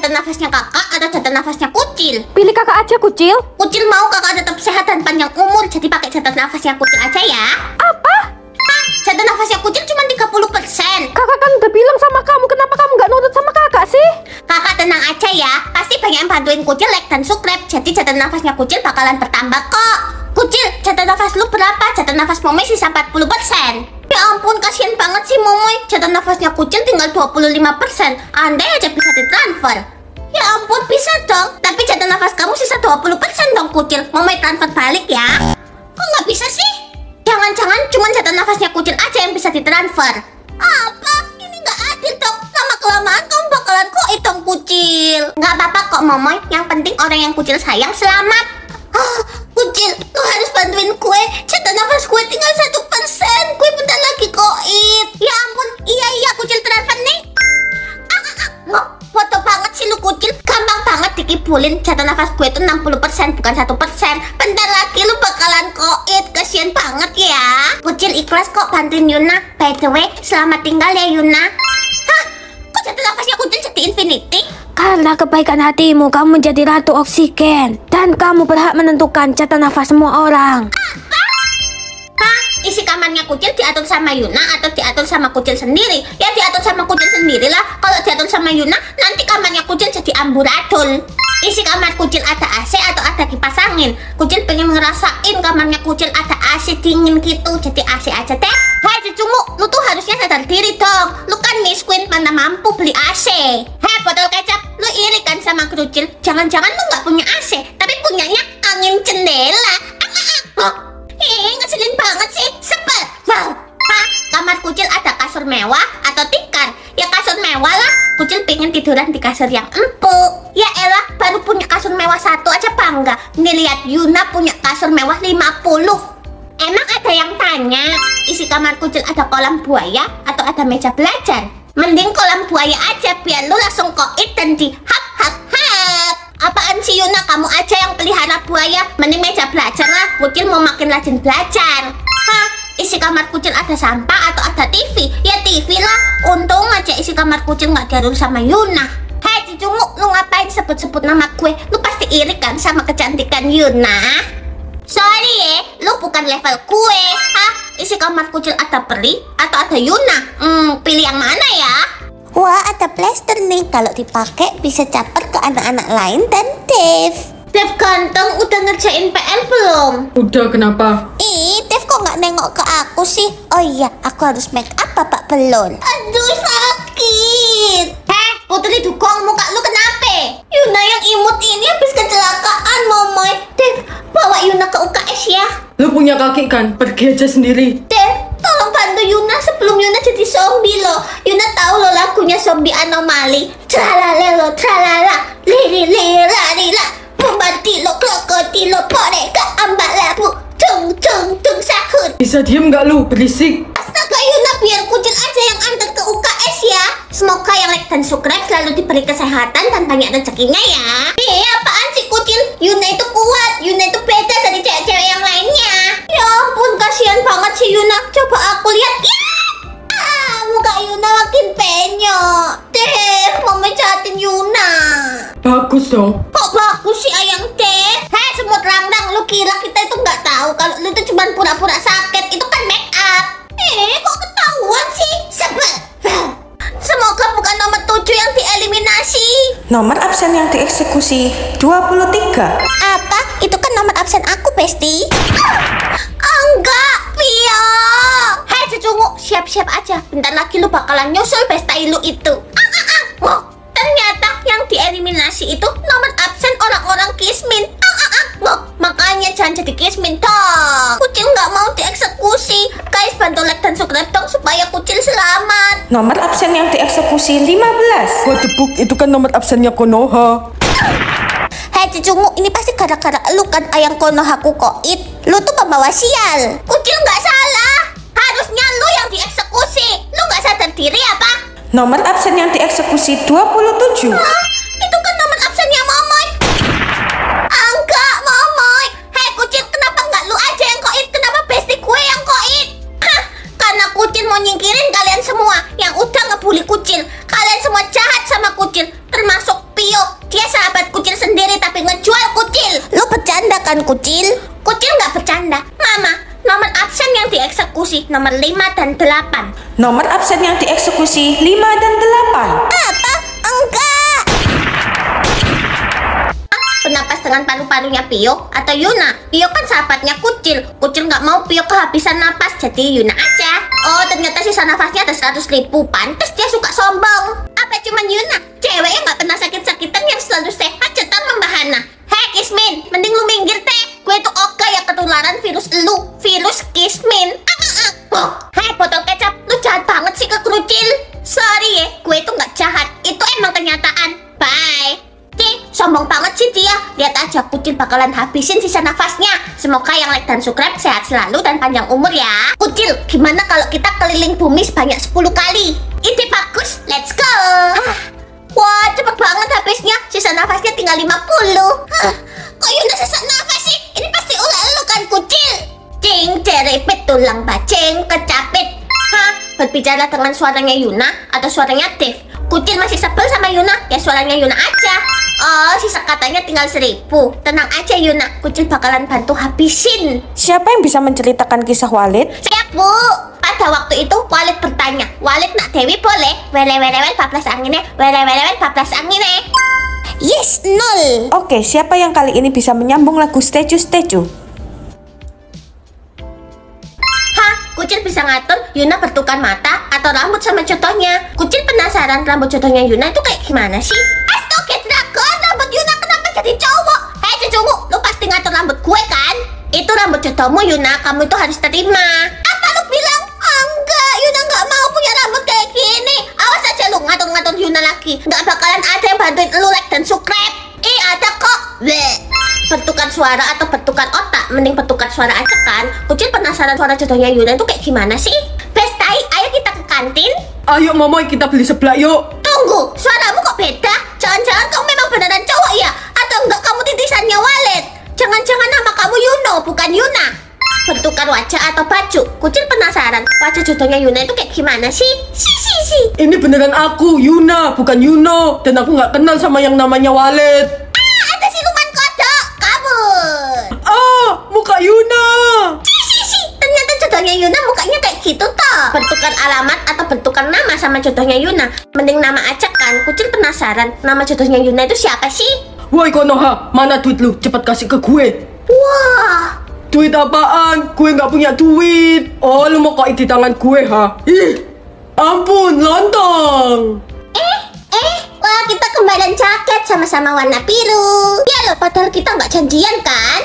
jatah nafasnya kakak atau jatah nafasnya kucil? Pilih kakak aja, Kucil. Kucil mau kakak tetap sehat dan panjang umur, jadi pakai jatah nafasnya kucil aja ya. Apa? Jatah nafasnya kucil cuma 30%. Kakak kan udah bilang sama kamu, kenapa kamu nggak nurut sama kakak sih? Kakak tenang aja ya, pasti banyak yang bantuin kucil like dan subscribe, jadi jatah nafasnya kucil bakalan bertambah kok. Kucil, jatah nafas lu berapa? Jatah nafas Momoy sisa 40%. Ya ampun, kasihan banget sih Momoy. Jatah nafasnya kucil tinggal 25%. Andai aja bisa ditransfer. Ya ampun, bisa dong. Tapi jatah nafas kamu sisa 20% dong kucil. Momoy transfer balik ya. Kok nggak bisa sih? Jangan-jangan cuma jatah nafasnya kucil aja yang bisa ditransfer. Apa? Ini nggak adil dong. Lama-kelamaan kamu bakalan koit dong kucil. Nggak apa-apa kok Momoy. Yang penting orang yang kucil sayang selamat. Kucil, lu harus bantuin gue. Jatah nafas gue tinggal 1%. Gue bentar lagi koit. Ya ampun, iya kucil transfer nih. Foto banget sih lu kucil. Gampang banget dikibulin. Jatah nafas gue itu 60% bukan 1%. Bentar lagi lu bakalan koit. Kasian banget ya. Kucil ikhlas kok bantuin Yuna. By the way, selamat tinggal ya Yuna. Hah? Kok jatah nafasnya kucil jadi infinity? Karena kebaikan hatimu, kamu menjadi ratu oksigen. Dan kamu berhak menentukan jatah nafas semua orang. Hah? Isi kamarnya kucil diatur sama Yuna atau diatur sama kucil sendiri? Ya diatur sama kucil sendiri lah. Kalau diatur sama Yuna, nanti kamarnya kucil jadi amburadul. Isi kamar kucil ada AC atau ada kipas angin? Kucil pengen ngerasain kamarnya kucil ada AC dingin gitu. Jadi AC aja deh. Hei cucungmu, lu tuh harusnya sadar diri dong. Lu kan Miss Queen, mana mampu beli AC. Hei botol kecap, lu iri kan sama kucil? Jangan-jangan lu nggak punya AC, tapi punyanya angin jendela. Ngeselin banget sih, sebel. Wow. Hah? Kamar kucil ada kasur mewah atau tikar? Ya kasur mewah lah. Kucil pengen tiduran di kasur yang empuk. Ya elah, baru punya kasur mewah 1 aja bangga. Nih lihat Yuna punya kasur mewah 50. Emang ada yang tanya, isi kamar kucil ada kolam buaya atau ada meja belajar? Mending kolam buaya aja biar lu langsung koit dan di hap. Apaan sih Yuna, kamu aja yang pelihara buaya. Mending meja belajar lah, kucil mau makin rajin belajar. Hah? Isi kamar kucil ada sampah atau ada TV? Ya TV lah. Untung aja isi kamar kucil nggak diatur sama Yuna. Hei cucungmu, lu ngapain sebut-sebut nama gue? Lu pasti iri kan sama kecantikan Yuna? Sorry ya, lu bukan level gue. Hah? Isi kamar kucil ada peri atau ada Yuna? Pilih yang mana ya? Wah, ada plaster nih. Kalau dipakai bisa caper ke anak-anak lain dan Dev. Dev ganteng, udah ngerjain PR belum? Udah, kenapa? Dev kok nggak nengok ke aku sih? Oh iya, aku harus make up apa belum? Aduh, sakit. Putri dukung, muka lu kenapa? Yuna yang imut ini habis kecelakaan, Momoy. Dev, bawa Yuna ke UKS ya. Lu punya kaki kan? Pergi aja sendiri. Dev, tolong bantu Yuna sebelum Yuna jadi zombie loh. Yuna tahu lo lagunya zombie anomali. Tralalelo, tralala, lili lila lila. Bombardilo, krokodilo, poreka, ambalabu. Tung sahut. Bisa diem nggak lu? Berisik. Astaga Yuna, biar kucil aja yang antar ke UKS ya. Semoga yang like dan subscribe selalu diberi kesehatan dan banyak rezekinya ya. Apaan sih kucil? Yuna itu kuat. Yuna itu beda dari cewek-cewek yang lainnya. Ya ampun, kasihan banget sih Yuna. Coba aku lihat. Muka Yuna makin penyok. Dev, mau mencatin Yuna. Bagus dong. Kok bagus sih ayang Dev? Hei semut rangdang, lu kira kita itu nggak tahu kalau lu tuh cuma pura-pura sakit? Itu kan make up. Kok ketahuan sih? Sebel. Semoga bukan nomor 7 yang dieliminasi. Nomor absen yang dieksekusi 23. Apa? Itu kan nomor absen aku, Besti. Enggak, Pio. Hei cucungmu, siap-siap aja. Bentar lagi lu bakalan nyusul bestai lu itu. Ternyata yang dieliminasi itu nomor absen orang-orang kismin. Makanya jangan jadi kismin dong. Kucil nggak mau dieksekusi. Guys, bantu like dan subscribe dong supaya kucil selamat. Nomor absen yang dieksekusi 15. Gua tepuk, itu kan nomor absennya Konoha. Hei cucungmu, ini pasti gara-gara lu kan ayang Konohaku koit. Lu tuh pembawa sial. Kucil nggak salah. Harusnya lu yang dieksekusi. Lu nggak sadar diri apa? Nomor absen yang dieksekusi 27. Itu kan nomor absennya Momoy. Enggak, Momoy. Hei kucil, kenapa nggak lu aja yang koit? Kenapa besti gue yang koit? Karena kucil mau nyingkirin kalian semua yang udah ngebully kucil. Kalian semua jahat sama kucil, termasuk Pio. kan, Kucil? Kucil nggak bercanda. Mama, nomor absen yang dieksekusi nomor 5 dan 8. Nomor absen yang dieksekusi 5 dan 8. Apa? Enggak. Bernapas dengan paru-parunya Pio atau Yuna? Pio kan sahabatnya Kucil. Kucil nggak mau Pio kehabisan napas, jadi Yuna aja. Oh, ternyata sisa nafasnya ada 100.000. Pantes dia suka sombong. Apa cuman Yuna? Cewek yang nggak pernah sakit-sakitan yang selalu sehat, cetar membahana. Hei Kismin, mending lu minggir teh. Gue tuh Oka yang ketularan virus lu, virus Kismin. Hei botol kecap, lu jahat banget sih ke Kucil. Sorry ya, gue tuh nggak jahat. Itu emang kenyataan. Bye. Sombong banget sih dia. Lihat aja Kucil bakalan habisin sisa nafasnya. Semoga yang like dan subscribe sehat selalu dan panjang umur ya. Kucil, gimana kalau kita keliling bumi sebanyak 10 kali? Ide bagus, let's go. Wah, cepet banget habisnya. Sisa nafasnya tinggal 50. Kok Yuna sesak nafas sih? Ini pasti ulah lu kan, Kucil. Cing, cerepet tulang baceng, kecapit. Berbicara dengan suaranya Yuna atau suaranya Dave? Kucil masih sebel sama Yuna, ya suaranya Yuna aja. Oh, sisa katanya tinggal 1000. Tenang aja Yuna, Kucil bakalan bantu habisin. Siapa yang bisa menceritakan kisah Walid? Siap Bu. Pada waktu itu Walid bertanya, Walid nak Dewi boleh? Wele-wele-wel bablas angine, wele-wele-wel bablas angine. Yes, 0. Oke, siapa yang kali ini bisa menyambung lagu Statue? Kucil bisa ngatur Yuna bertukar mata atau rambut sama contohnya. Kucil penasaran rambut contohnya Yuna itu kayak gimana sih? Astaga dragon, rambut Yuna kenapa jadi cowok? Hei cucumu, lu pasti ngatur rambut gue kan? Itu rambut contohmu Yuna, kamu itu harus terima. Apa lu bilang? Enggak, Yuna nggak mau punya rambut kayak gini. Awas aja lu ngatur-ngatur Yuna lagi. Nggak bakalan ada yang bantuin lu like dan subscribe. Ada kok. Bleh. Bertukar suara atau bertukar otak, mending bertukar suara aja kan. Kucil penasaran suara jodohnya Yuna itu kayak gimana sih? Bestai, ayo kita ke kantin. Ayo Momoy, kita beli seblak yuk. Tunggu, suaramu kok beda? Jangan-jangan kamu memang beneran cowok ya? Atau enggak kamu titisannya Walid? Jangan-jangan nama kamu Yuno, bukan Yuna. Bertukar wajah atau baju. Kucil penasaran wajah jodohnya Yuna itu kayak gimana sih? Ini beneran aku, Yuna, bukan Yuno. Dan aku nggak kenal sama yang namanya Walid. Ada siluman kodok. Kabur. Muka Yuna. Ternyata jodohnya Yuna mukanya kayak gitu toh. Bertukar alamat atau bertukar nama sama jodohnya Yuna, mending nama aja kan. Kucil penasaran nama jodohnya Yuna itu siapa sih? Woi Konoha, mana duit lu? Cepat kasih ke gue. Wah, Duit apaan? Gue nggak punya duit. Oh, lu mau kok di tangan gue, ha? Ih, ampun, lontong. wah kita kembaran jaket sama-sama warna biru. Ya loh, padahal kita nggak janjian kan?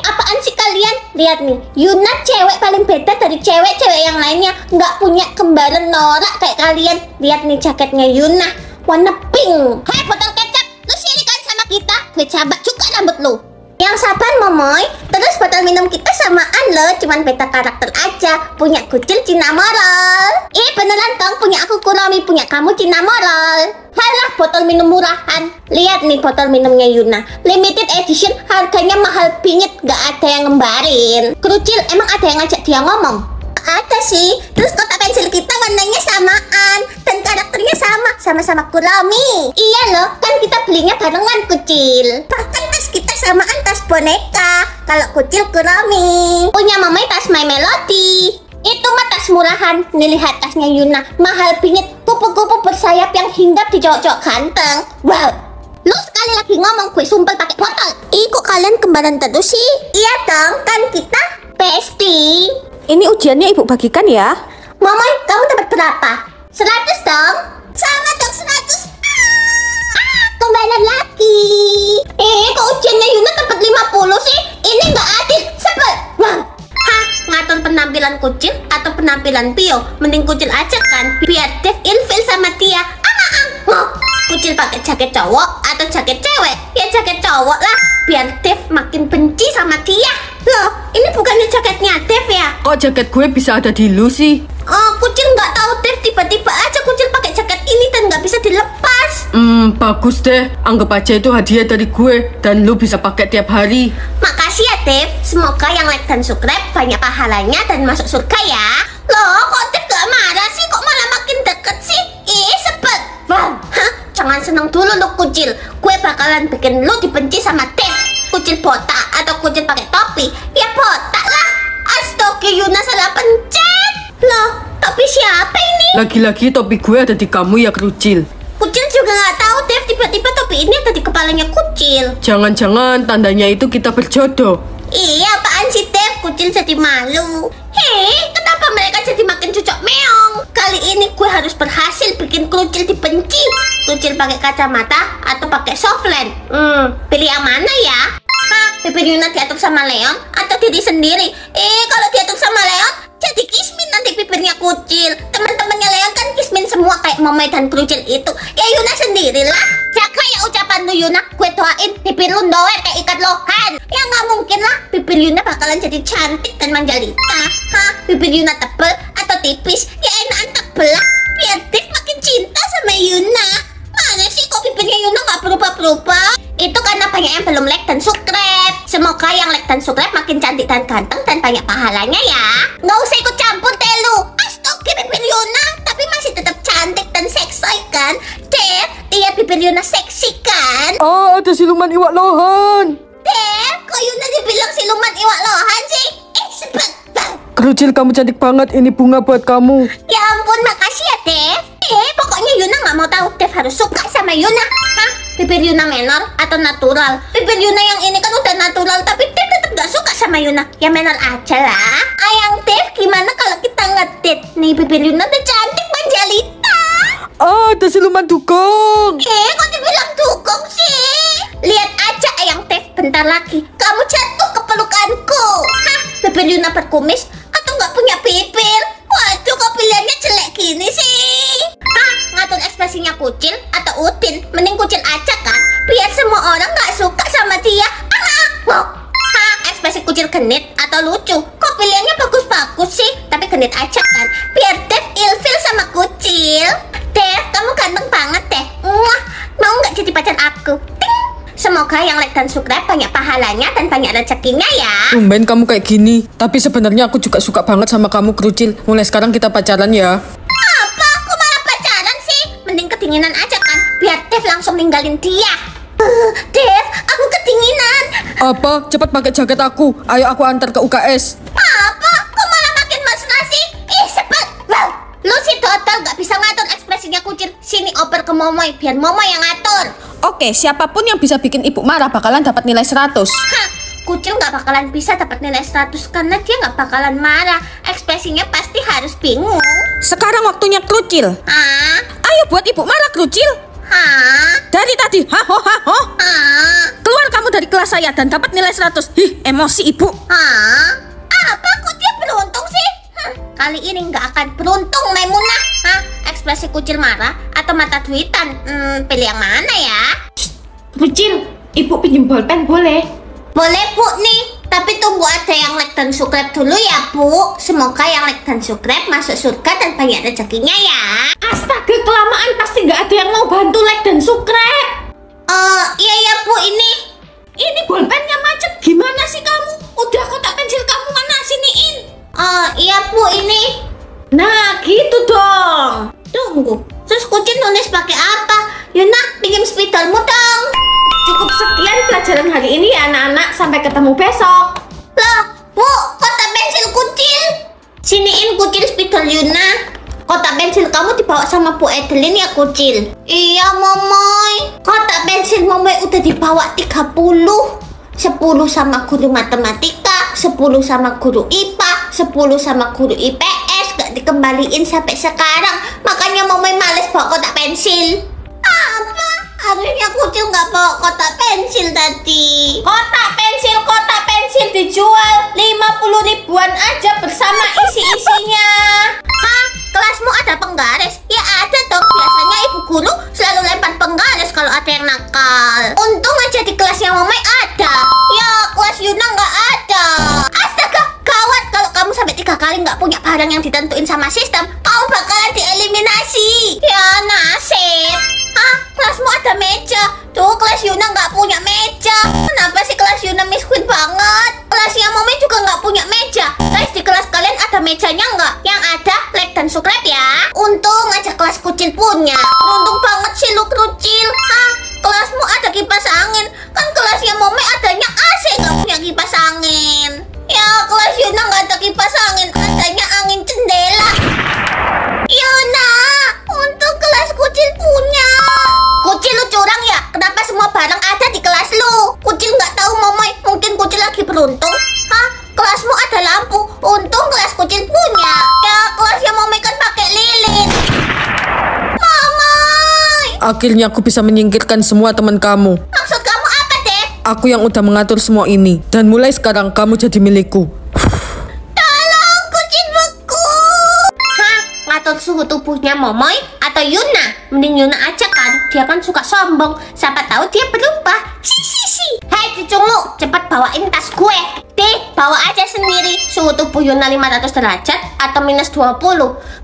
Apaan sih kalian? Lihat nih, Yuna cewek paling beda dari cewek-cewek yang lainnya. Nggak punya kembaran norak kayak kalian. Lihat nih jaketnya Yuna, warna pink. Hei botol kecap, lu sirikan sama kita. Gue cabak juga rambut lu. Yang sabar Momoy. Terus botol minum kita samaan loh, cuman beda karakter aja. Punya Kucil Cinnamoroll. Beneran dong, punya aku Kuromi, punya kamu Cinnamoroll. Halah botol minum murahan. Lihat nih botol minumnya Yuna, limited edition, harganya mahal bingit, gak ada yang ngembarin. Kucil, emang ada yang ngajak dia ngomong? Ada sih. Terus kotak pensil kita warnanya samaan dan karakternya sama-sama Kuromi. Iya loh, kan kita belinya barengan Kucil. Bahkan tas kita samaan, tas boneka. Kalau Kucil Kuromi. Punya Momoy tas My Melody. Itu mah tas murahan. Nih lihat tasnya Yuna, mahal bingit, kupu-kupu bersayap yang hinggap di cowok-cowok ganteng. Wow. Lu sekali lagi ngomong gue sumpel pakai botol. Kok kalian kembaran terus sih? Iya dong, kan kita bestie. Ini ujiannya ibu bagikan ya. Momoy, kamu dapat berapa? 100 dong. Sama dong 100. Kembaran lagi. Kok ujiannya Yuna dapat 50 sih? Ini nggak adil. Sebel. Wow. Ngatur penampilan Kucil atau penampilan Pio? Mending Kucil aja kan, biar Dev ilfil sama dia. Kucil pakai jaket cowok atau jaket cewek? Ya jaket cowok lah, biar Dev makin benci sama dia. Loh, ini bukannya jaketnya Dev ya? Kok jaket gue bisa ada di lu sih? Kucil nggak tahu Dev, tiba-tiba aja Kucil pakai jaket ini dan nggak bisa dilepas. Bagus deh. Anggap aja itu hadiah dari gue dan lu bisa pakai tiap hari. Makasih ya Dev. Semoga yang like dan subscribe banyak pahalanya dan masuk surga ya. Loh, kok Dev gak marah sih? Kok malah makin deket sih? Sebel. Wow. Jangan seneng dulu lu Kucil. Gue bakalan bikin lu dibenci sama Dev. Kucil botak atau kucil pakai topi? Ya botak lah. Astaga, Yuna salah pencet. Loh, topi siapa ini? Lagi-lagi topi gue ada di kamu ya Krucil. Kucil juga nggak tahu, Dev. Tiba-tiba topi ini ada di kepalanya Kucil. Jangan-jangan tandanya itu kita berjodoh. Iya, apaan sih, Dev? Kucil jadi malu. Hei, kenapa mereka jadi makin cocok meong? Kali ini gue harus berhasil bikin Kucil dibenci. Kucil pakai kacamata atau pakai softland? Pilih yang mana ya? Hah, bibir Yuna diatur sama Leon atau diri sendiri? Kalau diatur sama Leon, jadi kismin nanti bibirnya Kucil. Teman-temannya Leon kan kismin semua kayak Momai dan Krucil itu. Ya Yuna sendirilah. Jaga ya ucapan lu Yuna. Gue doain bibir lu ndoet kayak ikat lohan. Ya nggak mungkin lah bibir Yuna bakalan jadi cantik dan manjalita. Hah, bibir Yuna tebel atau tipis? Ya enakan tebel lah. Biar Dev makin cinta sama Yuna. Mana sih kok bibirnya Yuna nggak berubah-berubah? Itu karena banyak yang belum like dan subscribe. Semoga yang like dan subscribe makin cantik dan ganteng dan banyak pahalanya ya. Nggak usah ikut campur deh lu. Astaga, bibir Yuna tapi masih tetap cantik dan seksi kan? Dev, lihat bibir Yuna seksi kan? Oh, ada siluman iwak lohan. Dev, kok Yuna dibilang siluman iwak lohan sih? Sebab. Krucil, kamu cantik banget. Ini bunga buat kamu. Ya ampun, makasih ya Dev. Pokoknya Yuna nggak mau tahu. Dev harus suka sama Yuna. Hah? Bibir Yuna menor atau natural? Bibir Yuna yang ini kan udah natural, tapi Dev tetap nggak suka sama Yuna. Ya menor aja lah. Ayang Dev, gimana kalau kita ngedate? Nih bibir Yuna udah cantik manjalita. Oh, ada siluman dugong. Kok dibilang dukung sih? Lihat aja Ayang Dev, bentar lagi kamu jatuh ke pelukanku. Hah? Bibir Yuna berkumis atau nggak punya bibir? Waduh, kok pilihannya jelek gini sih? Hah? Ngatur ekspresinya Kucil atau Udin? Mending Kucil aja kan? Biar semua orang nggak suka sama dia. Hah? Ekspresi Kucil genit atau lucu? Kok pilihannya bagus-bagus sih? Tapi genit aja kan? Biar Dev ilfil sama Kucil. Dev, kamu ganteng banget deh. Mau nggak jadi pacar aku? Ting! Semoga yang like dan subscribe banyak pahalanya dan banyak rezekinya ya. Tumben kamu kayak gini. Tapi sebenarnya aku juga suka banget sama kamu Krucil. Mulai sekarang kita pacaran ya. Apa? Kok malah pacaran sih? Mending kedinginan aja kan? Biar Dev langsung ninggalin dia. Dev, aku kedinginan. Apa? Cepat pakai jaket aku. Ayo aku antar ke UKS. Apa? Kok malah makin mesra sih? Sebel. Lu si total gak bisa ngatur ekspresinya Kucil. Sini oper ke Momoy, biar Momoy yang ngatur. Oke, siapapun yang bisa bikin ibu marah bakalan dapat nilai 100. Hah, Kucil gak bakalan bisa dapat nilai 100 karena dia gak bakalan marah. Ekspresinya pasti harus bingung. Sekarang waktunya Krucil. Hah? Ayo buat ibu marah Krucil. Hah? Dari tadi, haho. Hah? Keluar kamu dari kelas saya dan dapat nilai 100. Emosi ibu. Hah? Apa? Kok dia beruntung sih? Kali ini nggak akan beruntung Maimunah. Hah? Ekspresi Kucil marah atau mata duitan? Pilih yang mana ya? Kucil, ibu pinjem bolpen boleh? Boleh Bu nih. Tapi tunggu ada yang like dan subscribe dulu ya Bu. Semoga yang like dan subscribe masuk surga dan banyak rezekinya ya. Astaga, kelamaan pasti nggak ada yang mau bantu like dan subscribe. Iya ya Bu ini. Ini bolpennya macet, gimana sih kamu? Udah kotak pensil kamu mana siniin? Iya Bu ini. Nah, gitu dong. Tunggu. Terus Kucil nulis pakai apa? Yuna, pinjam spidolmu dong. Cukup sekian pelajaran hari ini ya anak-anak. Sampai ketemu besok. Loh, Bu, kotak pensil Kucil. Siniin Kucil spidol Yuna. Kotak pensil kamu dibawa sama Bu Edelin ya Kucil? Iya Momoy. Kotak pensil Momoy udah dibawa 30. 10 sama guru matematika, 10 sama guru IPA, 10 sama guru IPS. Gak dikembaliin sampai sekarang. Makanya Momoy males bawa kotak pensil. Apa? Harusnya Kucil nggak bawa kotak pensil tadi. Kotak pensil dijual 50 ribuan aja bersama isi-isinya. Hah? Kelasmu ada penggaris? Ya ada dong. Biasanya ibu guru selalu lempar penggaris kalau ada yang nakal. Untung aja di kelasnya Momoy ada. Ya kelas Yuna nggak ada. Astaga, gawat kalau kamu sampai 3 kali nggak punya barang yang ditentuin sama sistem, kamu bakalan dieliminasi. Ya nasib. Hah? Kelasmu ada meja. Tuh kelas Yuna nggak punya meja. Kenapa sih kelas Yuna miskin banget? Kelasnya Momoy juga nggak punya meja. Guys, di kelas kalian ada mejanya nggak? Yang ada like dan subscribe ya. Untung aja kelas Kucil punya. Untung banget sih lu Krucil. Hah? kelasmu ada kipas angin. Kan kelasnya Mome adanya AC, nggak punya kipas angin. Ya, kelas Yuna nggak ada kipas angin, adanya angin jendela. Yuna, untuk kelas Kucil punya. Kucil, lu curang ya? Kenapa semua barang ada di kelas lu? Kucil nggak tahu Momoy, mungkin Kucil lagi beruntung. Hah? Kelasmu ada lampu, untung kelas Kucil punya. Ya, kelasnya Momoy kan pakai lilin. Momoy! Akhirnya aku bisa menyingkirkan semua teman kamu. Maksud kamu apa, Dev? Aku yang udah mengatur semua ini. Dan mulai sekarang kamu jadi milikku. Tolong, Kucil beku. Hah? Ngatur suhu tubuhnya Momoy atau Yuna? Mending Yuna aja kan, dia kan suka sombong. Siapa tahu dia berubah. Si. Hei cucungmu, cepat bawain tas gue. Deh, bawa aja sendiri. Suhu tubuh Yuna 500 derajat atau minus 20.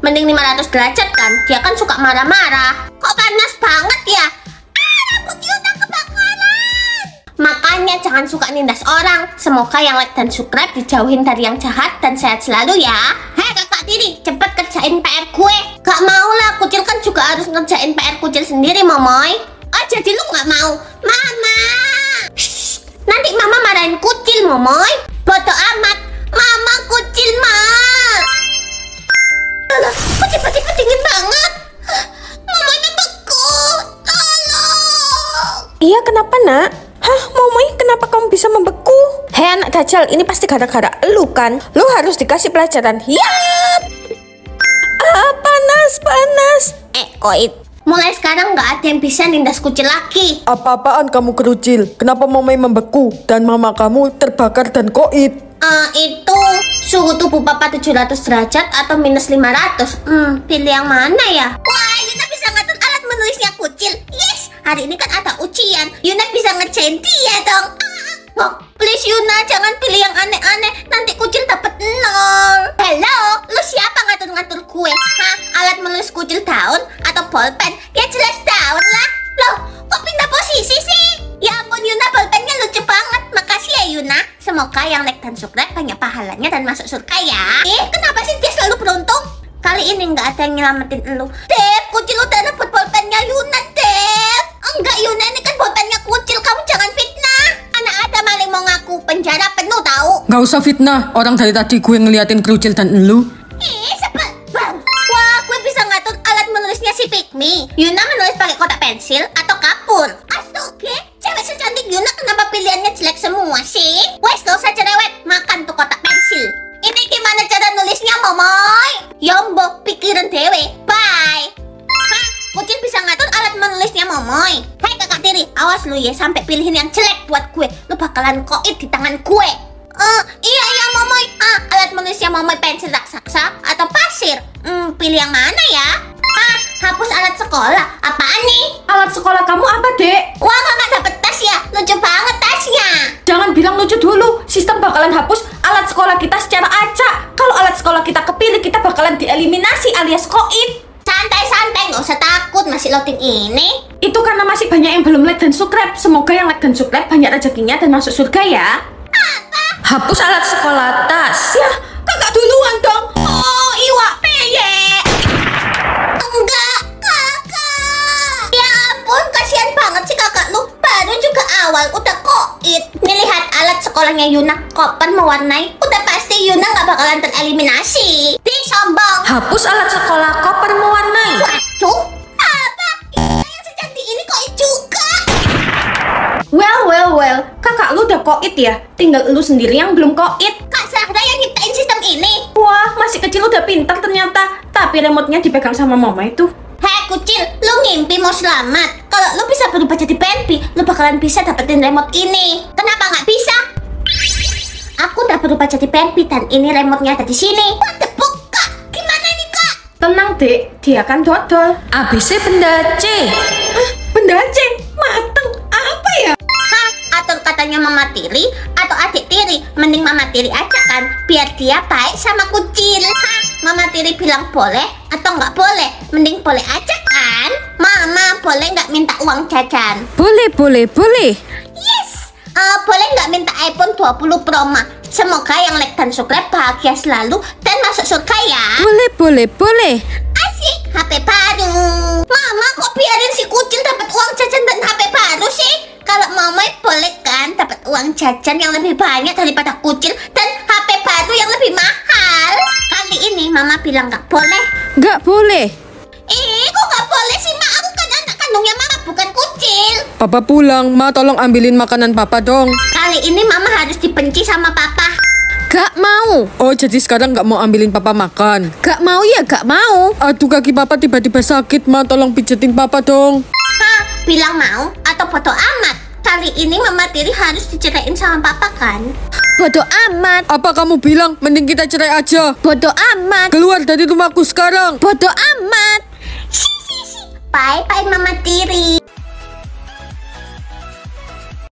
Mending 500 derajat kan, dia kan suka marah-marah. Kok panas banget ya? Rambut Yuna kebakaran. Makanya jangan suka nindas orang. Semoga yang like dan subscribe dijauhin dari yang jahat dan sehat selalu ya. Hei kakak tiri, cepet kerjain PR gue. Gak mau lah, Kucil kan juga harus ngerjain PR Kucil sendiri, Momoy. Oh, jadi lu gak mau? Mama! Shh, nanti Mama marahin Kucil, Momoy. Bodoh amat. Mama Kucil, Ma. Alah, Kucil dingin banget. Mamanya beku. Tolong. Iya, kenapa nak? Hah, Momoy, kenapa kamu bisa membeku? Hei anak dajjal, ini pasti gara-gara elu kan? Lu harus dikasih pelajaran. Yap! Panas. Koit. Mulai sekarang nggak ada yang bisa nindas Kucil lagi. Apa-apaan kamu kerucil? Kenapa Momoy membeku? Dan mama kamu terbakar dan koit? Itu suhu tubuh papa 700 derajat atau minus 500. Pilih yang mana ya? Wah, Yuna bisa ngatur alat menulisnya Kucil. Yes, hari ini kan ada ujian. Yuna bisa ngerjain dia dong. Oh, please Yuna, jangan pilih yang aneh-aneh. Nanti Kucil dapat 0. Hello, lu siapa ngatur-ngatur gue? Hah? Alat menulis Kucil daun atau bolpen? Ya jelas daun lah. Loh, kok pindah posisi sih? Ya ampun Yuna, bolpennya lucu banget. Makasih ya Yuna. Semoga yang like dan subscribe banyak pahalanya dan masuk surga ya. Kenapa sih dia selalu beruntung? Kali ini nggak ada yang nyelamatin elu. Dev, Kucil udah rebut bolpennya Yuna, Dev. Enggak Yuna, ini kan bolpennya Kucil. Kamu jangan fitnah. Anak ada maling mau ngaku, penjara penuh tahu. Gak usah fitnah, orang dari tadi gue ngeliatin kerucil dan elu. Sebel. Wah, gue bisa ngatur alat menulisnya si Pikmi. Yuna menulis pakai kotak pensil atau kapur. Astaga, cewek secantik Yuna kenapa pilihannya jelek semua sih? Wes, gak usah cerewet, makan tuh kotak pensil. Ini gimana cara nulisnya, Momoy? Yombo, pikiran dewe. Bye. Hah? Kucil bisa ngatur alat menulisnya Momoy. Hei kakak tiri, awas lu ya sampai pilihin yang jelek buat gue. Lu bakalan koit di tangan gue. Iya Momoy. Alat menulisnya Momoy pensil raksasa atau pasir? Pilih yang mana ya? Hapus alat sekolah. Apaan nih? Alat sekolah kamu apa, Dek? Wah, mama dapet tas ya. Lucu banget tasnya. Jangan bilang lucu dulu. Sistem bakalan hapus alat sekolah kita secara acak. Kalau alat sekolah kita kepilih, kita bakalan dieliminasi alias koit. Santai, nggak usah takut. Masih loading ini. Itu karena masih banyak yang belum like dan subscribe. Semoga yang like dan subscribe banyak rezekinya dan masuk surga ya. Hapus alat sekolah tas. Ya, kakak duluan dong. Oh, iwak peye. Enggak, kakak. Ya ampun, kasihan banget sih kakak lu. Baru juga awal udah koit. Nih lihat alat sekolahnya Yuna. Koper mewarnai. Udah pasti Yuna nggak bakalan tereliminasi. Di sombong. Hapus alat sekolah koper mewarnai. Waduh, apa? Yuna yang secantik ini koit juga. Well, kakak lu udah koit ya. Tinggal lu sendiri yang belum koit. Kak Zahra yang nyiptain sistem ini. Wah, masih kecil udah pintar ternyata. Tapi remote-nya dipegang sama mama itu. Hei Kucil, lu ngimpi mau selamat. Kalau lu bisa berubah jadi Penpi, lu bakalan bisa dapetin remote ini. Kenapa nggak bisa? Aku udah berubah jadi Penpi dan ini remote-nya ada di sini. What the fuck, Kak? Gimana ini, Kak? Tenang, Dek. Dia kan dodol. ABC benda C. Hah? Benda C? Mateng. Apa ya? Hah? Atau katanya Mama Tiri atau adik Tiri? Mending Mama Tiri aja kan, biar dia baik sama Kucil. Hah? Mama Tiri bilang boleh atau nggak boleh? Mending boleh aja kan? Mama, boleh nggak minta uang jajan? Boleh. Yes! Boleh nggak minta iPhone 20 Pro Max? Semoga yang like dan subscribe bahagia selalu dan masuk surga ya. Boleh. Asik, HP baru. Mama, kok biarin si Kucil dapat uang jajan dan HP baru? Kalau Momoy boleh kan dapat uang jajan yang lebih banyak daripada Kucil dan HP baru yang lebih mahal. Kali ini Mama bilang nggak boleh. Nggak boleh. Kok nggak boleh sih, Ma? Aku kan anak kandungnya Mama, bukan Kucil. Papa pulang, Ma tolong ambilin makanan Papa dong. Kali ini Mama harus dibenci sama Papa. Gak mau. Oh, jadi sekarang nggak mau ambilin Papa makan? Gak mau ya gak mau. Aduh, kaki Papa tiba-tiba sakit, Ma tolong pijetin Papa dong. Bilang mau atau bodo amat? Kali ini Mama Tiri harus diceraiin sama Papa kan? Bodoh amat. Apa kamu bilang mending kita cerai aja? Bodoh amat. Keluar dari rumahku sekarang. Bodoh amat. Bye-bye Mama Tiri.